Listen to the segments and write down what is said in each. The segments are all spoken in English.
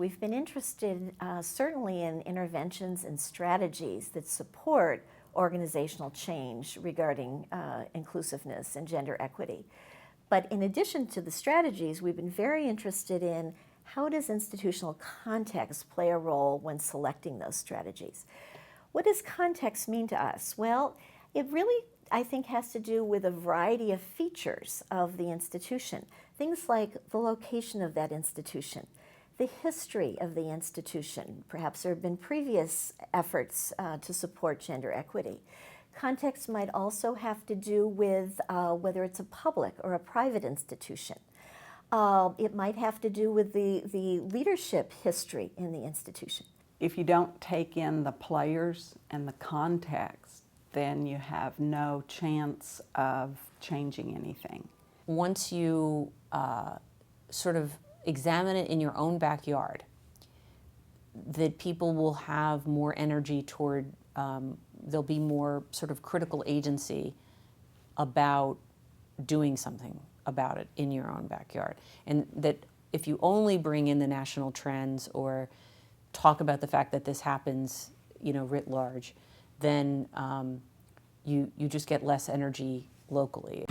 we've been interested certainly in interventions and strategies that support organizational change regarding inclusiveness and gender equity. But in addition to the strategies, we've been very interested in how does institutional context play a role when selecting those strategies. What does context mean to us? Well, it really, I think, has to do with a variety of features of the institution. Things like the location of that institution, the history of the institution. Perhaps there have been previous efforts to support gender equity. Context might also have to do with whether it's a public or a private institution. It might have to do with the leadership history in the institution. If you don't take in the players and the context, then you have no chance of changing anything. Once you sort of examine it in your own backyard, that people will have more energy toward, there'll be more sort of critical agency about doing something about it in your own backyard. And that if you only bring in the national trends or talk about the fact that this happens, writ large, then you just get less energy locally.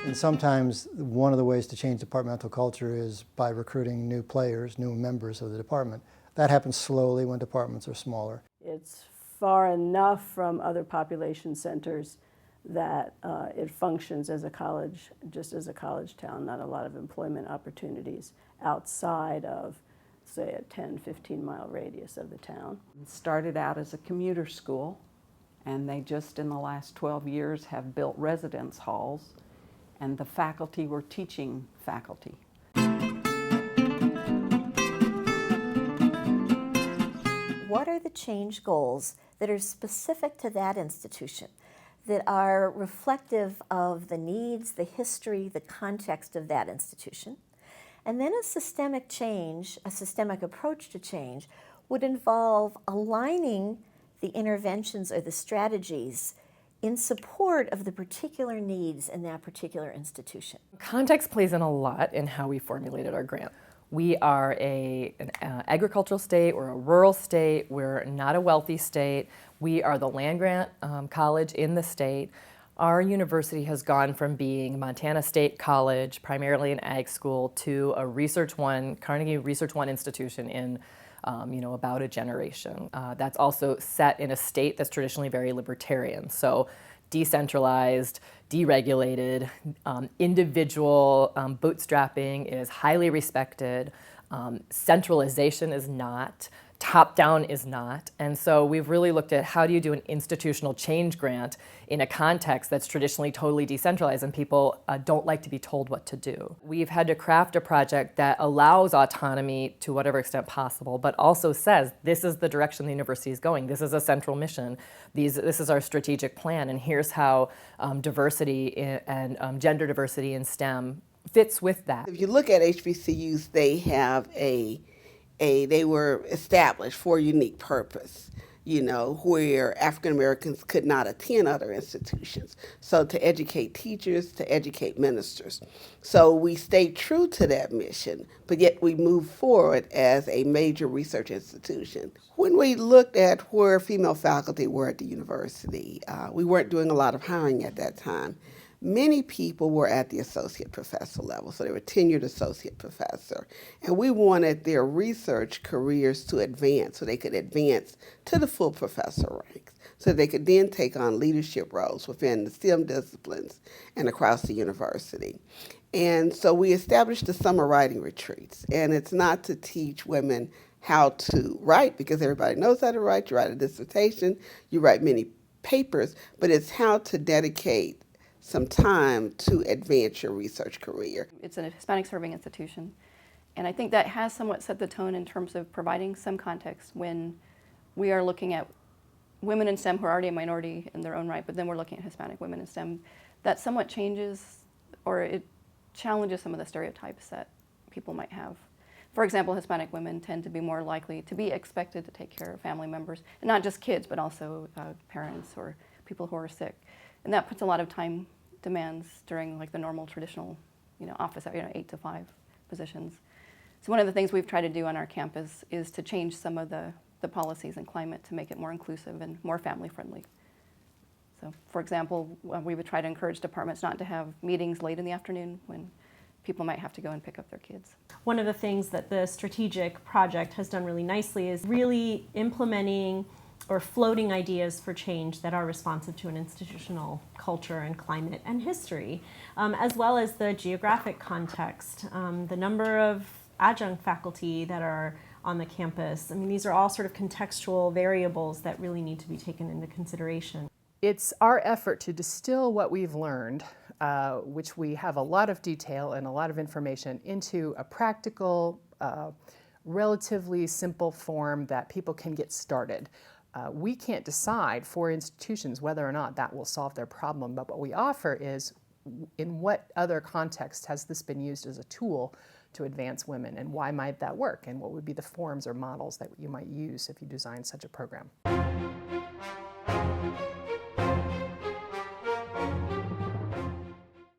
And sometimes one of the ways to change departmental culture is by recruiting new players, new members of the department. That happens slowly when departments are smaller. It's far enough from other population centers that it functions as a college, just as a college town, not a lot of employment opportunities outside of, say, a 10, 15-mile radius of the town. It started out as a commuter school, and they just in the last 12 years have built residence halls, and the faculty were teaching faculty. What are the change goals that are specific to that institution, that are reflective of the needs, the history, the context of that institution? And then a systemic change, a systemic approach to change, would involve aligning the interventions or the strategies in support of the particular needs in that particular institution. Context plays in a lot in how we formulated our grant. We are an agricultural state, we're a rural state, we're not a wealthy state. We are the land-grant college in the state. Our university has gone from being Montana State College, primarily an ag school, to a Carnegie Research One institution in about a generation. That's also set in a state that's traditionally very libertarian. So decentralized, deregulated, individual bootstrapping is highly respected. Centralization is not. Top-down is not. And so we've really looked at how do you do an institutional change grant in a context that's traditionally totally decentralized and people don't like to be told what to do. We've had to craft a project that allows autonomy to whatever extent possible, but also says this is the direction the university is going. This is a central mission. This is our strategic plan, and here's how diversity and gender diversity in STEM fits with that. If you look at HBCUs, they have they were established for a unique purpose, where African Americans could not attend other institutions. So to educate teachers, to educate ministers. So we stayed true to that mission, but yet we moved forward as a major research institution. When we looked at where female faculty were at the university, we weren't doing a lot of hiring at that time. Many people were at the associate professor level, so they were tenured associate professor. And we wanted their research careers to advance, so they could advance to the full professor ranks, so they could then take on leadership roles within the STEM disciplines and across the university. And so we established the summer writing retreats, and it's not to teach women how to write, because everybody knows how to write. You write a dissertation, you write many papers, but it's how to dedicate some time to advance your research career. It's a Hispanic serving institution, and I think that has somewhat set the tone in terms of providing some context when we are looking at women in STEM who are already a minority in their own right, but then we're looking at Hispanic women in STEM. That somewhat changes, or it challenges some of the stereotypes that people might have. For example, Hispanic women tend to be more likely to be expected to take care of family members, and not just kids, but also parents or people who are sick. And that puts a lot of time demands during the normal traditional office, 8 to 5 positions. So one of the things we've tried to do on our campus is to change some of the policies and climate to make it more inclusive and more family friendly. So for example, we would try to encourage departments not to have meetings late in the afternoon when people might have to go and pick up their kids. One of the things that the strategic project has done really nicely is really implementing or floating ideas for change that are responsive to an institutional culture and climate and history, as well as the geographic context, the number of adjunct faculty that are on the campus. I mean, these are all sort of contextual variables that really need to be taken into consideration. It's our effort to distill what we've learned, which we have a lot of detail and a lot of information, into a practical, relatively simple form that people can get started. We can't decide for institutions whether or not that will solve their problem, but what we offer is in what other context has this been used as a tool to advance women, and why might that work, and what would be the forms or models that you might use if you design such a program.